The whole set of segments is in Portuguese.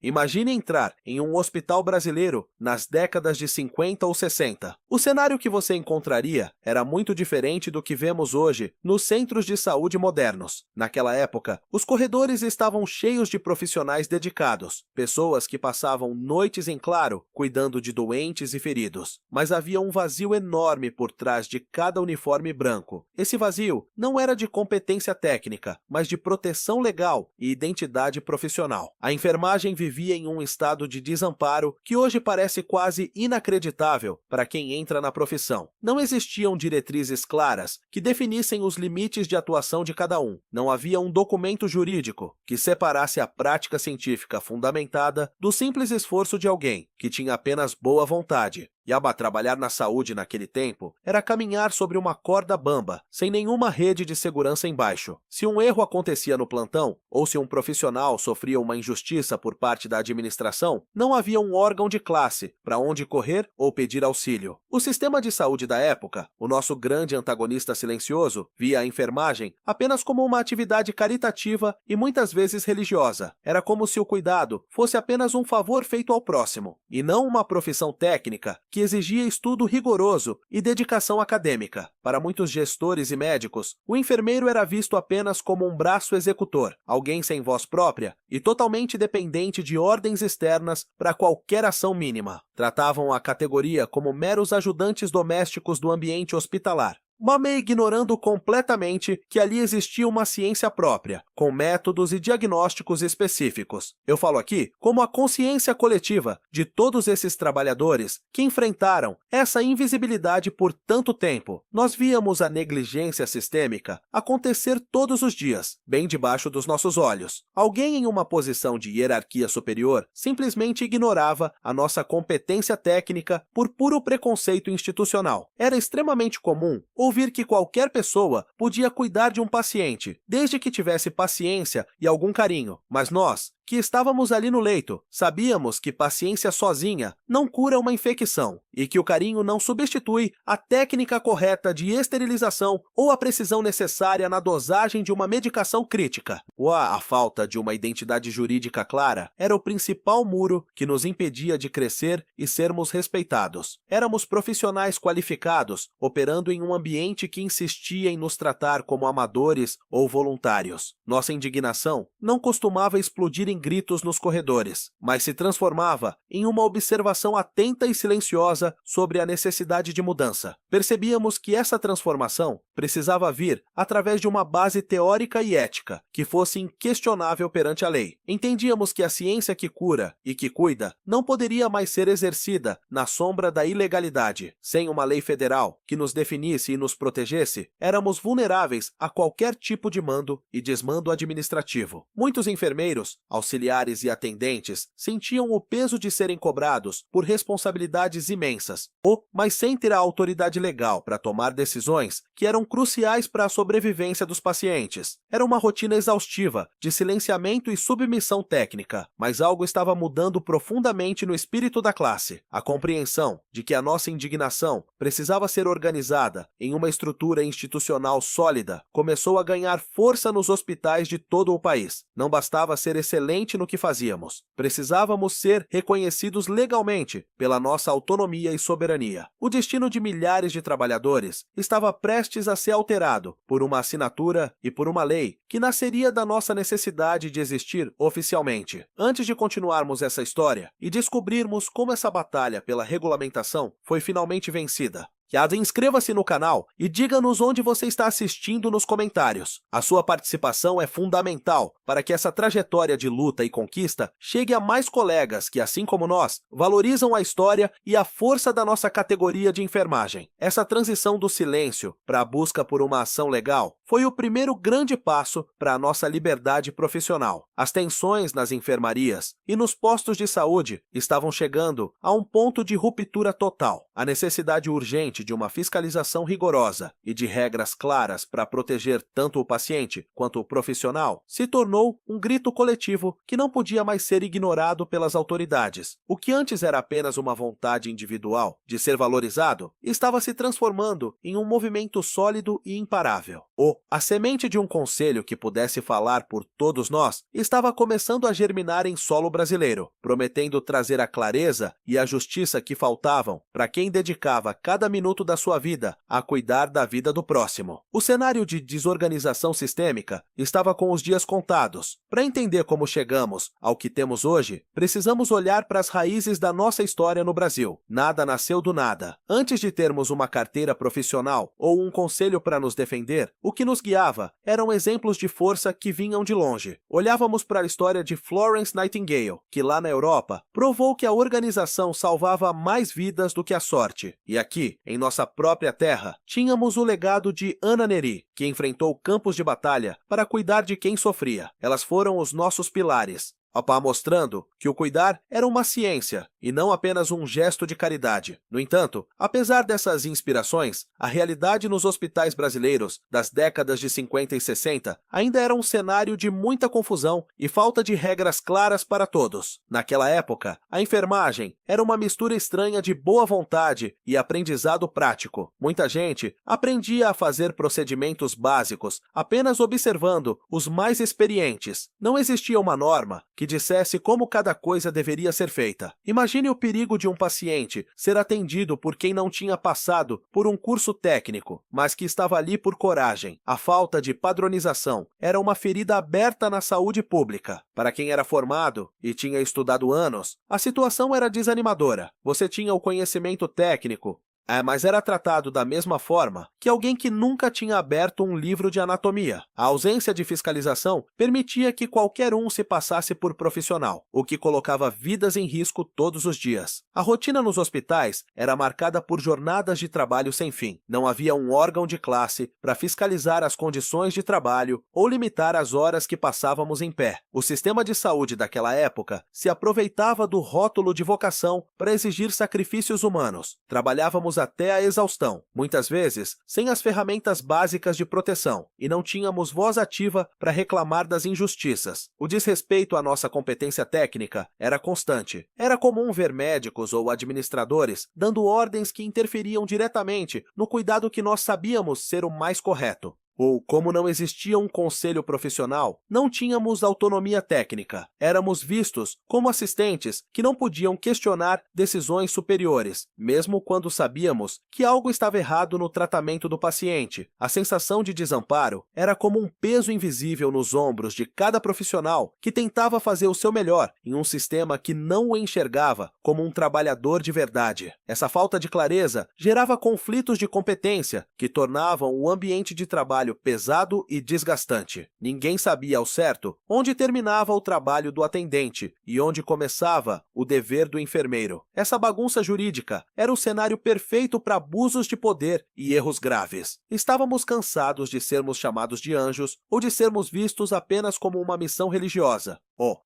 Imagine entrar em um hospital brasileiro nas décadas de 50 ou 60. O cenário que você encontraria era muito diferente do que vemos hoje nos centros de saúde modernos. Naquela época, os corredores estavam cheios de profissionais dedicados, pessoas que passavam noites em claro cuidando de doentes e feridos. Mas havia um vazio enorme por trás de cada uniforme branco. Esse vazio não era de competência técnica, mas de proteção legal e identidade profissional. A enfermagem vivia em um estado de desamparo que hoje parece quase inacreditável para quem entra na profissão. Não existiam diretrizes claras que definissem os limites de atuação de cada um. Não havia um documento jurídico que separasse a prática científica fundamentada do simples esforço de alguém que tinha apenas boa vontade. Trabalhar na saúde naquele tempo era caminhar sobre uma corda bamba, sem nenhuma rede de segurança embaixo. Se um erro acontecia no plantão, ou se um profissional sofria uma injustiça por parte da administração, não havia um órgão de classe para onde correr ou pedir auxílio. O sistema de saúde da época, o nosso grande antagonista silencioso, via a enfermagem apenas como uma atividade caritativa e muitas vezes religiosa. Era como se o cuidado fosse apenas um favor feito ao próximo, e não uma profissão técnica que exigia estudo rigoroso e dedicação acadêmica. Para muitos gestores e médicos, o enfermeiro era visto apenas como um braço executor, alguém sem voz própria e totalmente dependente de ordens externas para qualquer ação mínima. Tratavam a categoria como meros ajudantes domésticos do ambiente hospitalar, meio ignorando completamente que ali existia uma ciência própria, com métodos e diagnósticos específicos. Eu falo aqui como a consciência coletiva de todos esses trabalhadores que enfrentaram essa invisibilidade por tanto tempo. Nós víamos a negligência sistêmica acontecer todos os dias, bem debaixo dos nossos olhos. Alguém em uma posição de hierarquia superior simplesmente ignorava a nossa competência técnica por puro preconceito institucional. Era extremamente comum ouvir que qualquer pessoa podia cuidar de um paciente, desde que tivesse paciência e algum carinho. Mas nós, que estávamos ali no leito, sabíamos que paciência sozinha não cura uma infecção e que o carinho não substitui a técnica correta de esterilização ou a precisão necessária na dosagem de uma medicação crítica. A falta de uma identidade jurídica clara era o principal muro que nos impedia de crescer e sermos respeitados. Éramos profissionais qualificados, operando em um ambiente que insistia em nos tratar como amadores ou voluntários. Nossa indignação não costumava explodir em gritos nos corredores, mas se transformava em uma observação atenta e silenciosa sobre a necessidade de mudança. Percebíamos que essa transformação precisava vir através de uma base teórica e ética que fosse inquestionável perante a lei. Entendíamos que a ciência que cura e que cuida não poderia mais ser exercida na sombra da ilegalidade. Sem uma lei federal que nos definisse e nos protegesse, éramos vulneráveis a qualquer tipo de mando e desmando administrativo. Muitos enfermeiros, auxiliares e atendentes sentiam o peso de serem cobrados por responsabilidades imensas, mas sem ter a autoridade legal para tomar decisões que eram cruciais para a sobrevivência dos pacientes. Era uma rotina exaustiva de silenciamento e submissão técnica, mas algo estava mudando profundamente no espírito da classe. A compreensão de que a nossa indignação precisava ser organizada em uma estrutura institucional sólida começou a ganhar força nos hospitais de todo o país. Não bastava ser excelente no que fazíamos. Precisávamos ser reconhecidos legalmente pela nossa autonomia e soberania. O destino de milhares de trabalhadores estava prestes a ser alterado por uma assinatura e por uma lei que nasceria da nossa necessidade de existir oficialmente. Antes de continuarmos essa história e descobrirmos como essa batalha pela regulamentação foi finalmente vencida, inscreva-se no canal e diga-nos onde você está assistindo nos comentários. A sua participação é fundamental para que essa trajetória de luta e conquista chegue a mais colegas que, assim como nós, valorizam a história e a força da nossa categoria de enfermagem. Essa transição do silêncio para a busca por uma ação legal foi o primeiro grande passo para a nossa liberdade profissional. As tensões nas enfermarias e nos postos de saúde estavam chegando a um ponto de ruptura total. A necessidade urgente diante de uma fiscalização rigorosa e de regras claras para proteger tanto o paciente quanto o profissional, se tornou um grito coletivo que não podia mais ser ignorado pelas autoridades. O que antes era apenas uma vontade individual de ser valorizado, estava se transformando em um movimento sólido e imparável. A semente de um conselho que pudesse falar por todos nós estava começando a germinar em solo brasileiro, prometendo trazer a clareza e a justiça que faltavam para quem dedicava cada minuto da sua vida a cuidar da vida do próximo. O cenário de desorganização sistêmica estava com os dias contados. Para entender como chegamos ao que temos hoje, precisamos olhar para as raízes da nossa história no Brasil. Nada nasceu do nada. Antes de termos uma carteira profissional ou um conselho para nos defender, o que nos guiava eram exemplos de força que vinham de longe. Olhávamos para a história de Florence Nightingale, que lá na Europa provou que a organização salvava mais vidas do que a sorte. E aqui, em nossa própria terra, tínhamos o legado de Ana Nery, que enfrentou campos de batalha para cuidar de quem sofria. Elas foram os nossos pilares, mostrando que o cuidar era uma ciência e não apenas um gesto de caridade. No entanto, apesar dessas inspirações, a realidade nos hospitais brasileiros das décadas de 50 e 60 ainda era um cenário de muita confusão e falta de regras claras para todos. Naquela época, a enfermagem era uma mistura estranha de boa vontade e aprendizado prático. Muita gente aprendia a fazer procedimentos básicos apenas observando os mais experientes. Não existia uma norma que dissesse como cada coisa deveria ser feita. Imagine o perigo de um paciente ser atendido por quem não tinha passado por um curso técnico, mas que estava ali por coragem. A falta de padronização era uma ferida aberta na saúde pública. Para quem era formado e tinha estudado anos, a situação era desanimadora. Você tinha o conhecimento técnico, mas era tratado da mesma forma que alguém que nunca tinha aberto um livro de anatomia. A ausência de fiscalização permitia que qualquer um se passasse por profissional, o que colocava vidas em risco todos os dias. A rotina nos hospitais era marcada por jornadas de trabalho sem fim. Não havia um órgão de classe para fiscalizar as condições de trabalho ou limitar as horas que passávamos em pé. O sistema de saúde daquela época se aproveitava do rótulo de vocação para exigir sacrifícios humanos. Trabalhávamos até a exaustão, muitas vezes sem as ferramentas básicas de proteção, e não tínhamos voz ativa para reclamar das injustiças. O desrespeito à nossa competência técnica era constante. Era comum ver médicos ou administradores dando ordens que interferiam diretamente no cuidado que nós sabíamos ser o mais correto. Ou, como não existia um conselho profissional, não tínhamos autonomia técnica. Éramos vistos como assistentes que não podiam questionar decisões superiores, mesmo quando sabíamos que algo estava errado no tratamento do paciente. A sensação de desamparo era como um peso invisível nos ombros de cada profissional que tentava fazer o seu melhor em um sistema que não o enxergava como um trabalhador de verdade. Essa falta de clareza gerava conflitos de competência que tornavam o ambiente de trabalho pesado e desgastante. Ninguém sabia ao certo onde terminava o trabalho do atendente e onde começava o dever do enfermeiro. Essa bagunça jurídica era o cenário perfeito para abusos de poder e erros graves. Estávamos cansados de sermos chamados de anjos ou de sermos vistos apenas como uma missão religiosa.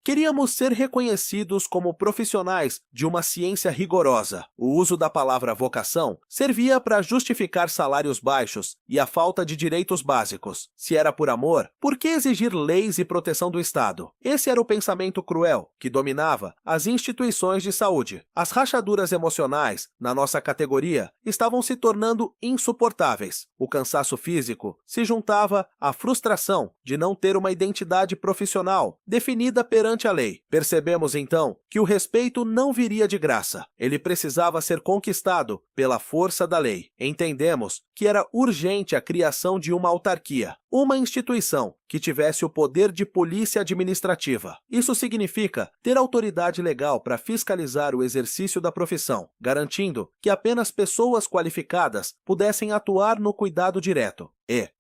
Queríamos ser reconhecidos como profissionais de uma ciência rigorosa. O uso da palavra vocação servia para justificar salários baixos e a falta de direitos básicos. Se era por amor, por que exigir leis e proteção do Estado? Esse era o pensamento cruel que dominava as instituições de saúde. As rachaduras emocionais na nossa categoria estavam se tornando insuportáveis. O cansaço físico se juntava à frustração de não ter uma identidade profissional definida perante a lei. Percebemos então que o respeito não viria de graça. Ele precisava ser conquistado pela força da lei. Entendemos que era urgente a criação de uma autarquia, uma instituição que tivesse o poder de polícia administrativa. Isso significa ter autoridade legal para fiscalizar o exercício da profissão, garantindo que apenas pessoas qualificadas pudessem atuar no cuidado direto.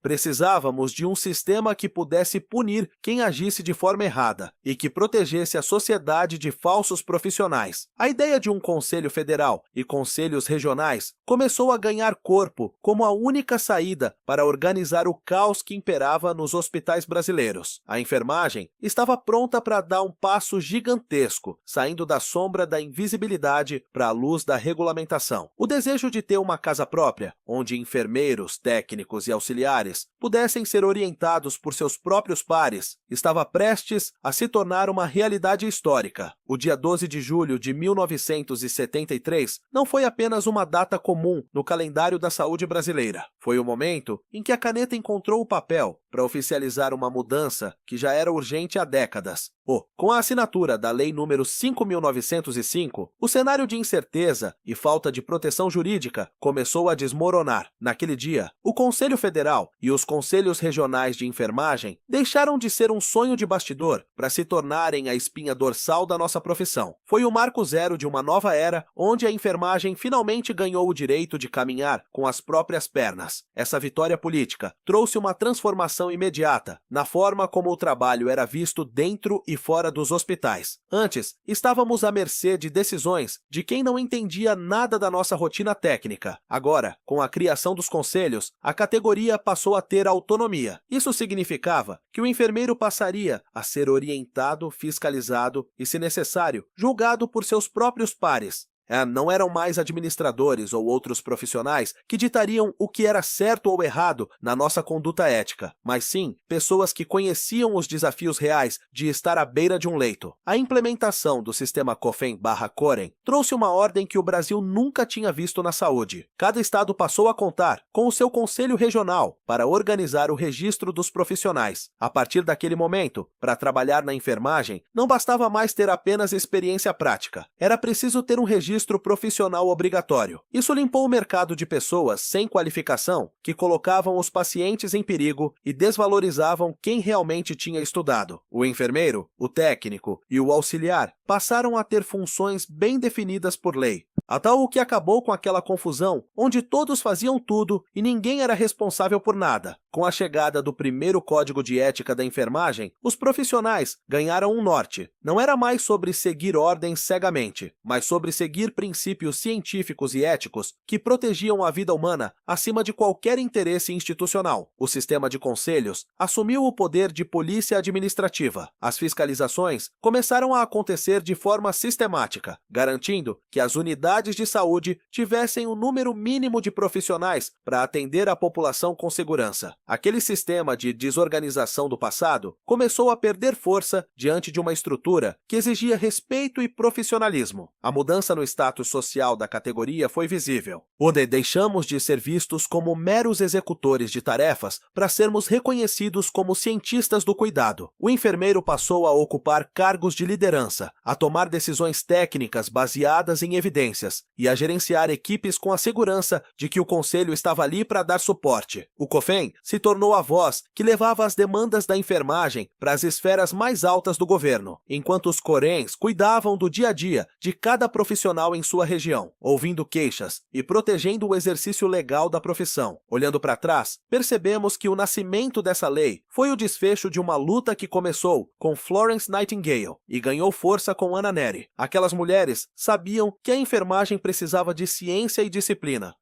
Precisávamos de um sistema que pudesse punir quem agisse de forma errada e e que protegesse a sociedade de falsos profissionais. A ideia de um Conselho Federal e conselhos regionais começou a ganhar corpo como a única saída para organizar o caos que imperava nos hospitais brasileiros. A enfermagem estava pronta para dar um passo gigantesco, saindo da sombra da invisibilidade para a luz da regulamentação. O desejo de ter uma casa própria, onde enfermeiros, técnicos e auxiliares pudessem ser orientados por seus próprios pares, estava prestes a se tornar uma realidade histórica. O dia 12 de julho de 1973 não foi apenas uma data comum no calendário da saúde brasileira. Foi o momento em que a caneta encontrou o papel para oficializar uma mudança que já era urgente há décadas. Com a assinatura da Lei nº 5.905, o cenário de incerteza e falta de proteção jurídica começou a desmoronar. Naquele dia, o Conselho Federal e os Conselhos Regionais de Enfermagem deixaram de ser um sonho de bastidor para se tornarem a espinha dorsal da nossa profissão. Foi o marco zero de uma nova era onde a enfermagem finalmente ganhou o direito de caminhar com as próprias pernas. Essa vitória política trouxe uma transformação imediata na forma como o trabalho era visto dentro e fora dos hospitais. Antes, estávamos à mercê de decisões de quem não entendia nada da nossa rotina técnica. Agora, com a criação dos conselhos, a categoria passou a ter autonomia. Isso significava que o enfermeiro passaria a ser orientado, fiscalizado e, se necessário, julgado por seus próprios pares. Não eram mais administradores ou outros profissionais que ditariam o que era certo ou errado na nossa conduta ética, mas sim pessoas que conheciam os desafios reais de estar à beira de um leito. A implementação do sistema COFEN/COREN trouxe uma ordem que o Brasil nunca tinha visto na saúde. Cada estado passou a contar com o seu conselho regional para organizar o registro dos profissionais. A partir daquele momento, para trabalhar na enfermagem, não bastava mais ter apenas experiência prática. Era preciso ter um registro profissional obrigatório. Isso limpou o mercado de pessoas sem qualificação que colocavam os pacientes em perigo e desvalorizavam quem realmente tinha estudado. O enfermeiro, o técnico e o auxiliar passaram a ter funções bem definidas por lei. A tal que acabou com aquela confusão onde todos faziam tudo e ninguém era responsável por nada. Com a chegada do primeiro Código de Ética da Enfermagem, os profissionais ganharam um norte. Não era mais sobre seguir ordens cegamente, mas sobre seguir princípios científicos e éticos que protegiam a vida humana acima de qualquer interesse institucional. O sistema de conselhos assumiu o poder de polícia administrativa. As fiscalizações começaram a acontecer de forma sistemática, garantindo que as unidades de saúde tivessem o número mínimo de profissionais para atender a população com segurança. Aquele sistema de desorganização do passado começou a perder força diante de uma estrutura que exigia respeito e profissionalismo. A mudança no status social da categoria foi visível. Deixamos de ser vistos como meros executores de tarefas para sermos reconhecidos como cientistas do cuidado. O enfermeiro passou a ocupar cargos de liderança, a tomar decisões técnicas baseadas em evidências e a gerenciar equipes com a segurança de que o conselho estava ali para dar suporte. O COFEN se tornou a voz que levava as demandas da enfermagem para as esferas mais altas do governo, enquanto os CORENs cuidavam do dia a dia de cada profissional em sua região, ouvindo queixas e protegendo o exercício legal da profissão. Olhando para trás, percebemos que o nascimento dessa lei foi o desfecho de uma luta que começou com Florence Nightingale e ganhou força com Anna Nery. Aquelas mulheres sabiam que a enfermagem precisava de ciência e disciplina.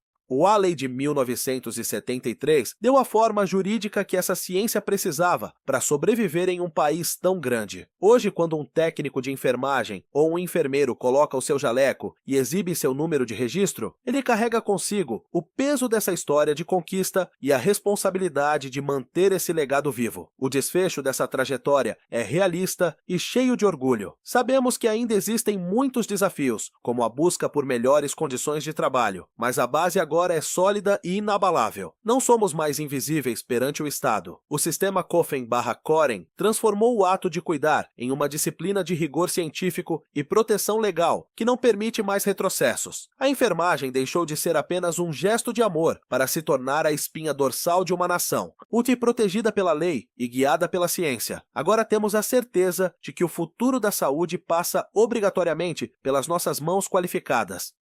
A Lei de 1973 deu a forma jurídica que essa ciência precisava para sobreviver em um país tão grande. Hoje, quando um técnico de enfermagem ou um enfermeiro coloca o seu jaleco e exibe seu número de registro, ele carrega consigo o peso dessa história de conquista e a responsabilidade de manter esse legado vivo. O desfecho dessa trajetória é realista e cheio de orgulho. Sabemos que ainda existem muitos desafios, como a busca por melhores condições de trabalho, mas a base agora é sólida e inabalável. Não somos mais invisíveis perante o Estado. O sistema COFEN/COREN transformou o ato de cuidar em uma disciplina de rigor científico e proteção legal que não permite mais retrocessos. A enfermagem deixou de ser apenas um gesto de amor para se tornar a espinha dorsal de uma nação, útil e protegida pela lei e guiada pela ciência. Agora temos a certeza de que o futuro da saúde passa obrigatoriamente pelas nossas mãos qualificadas.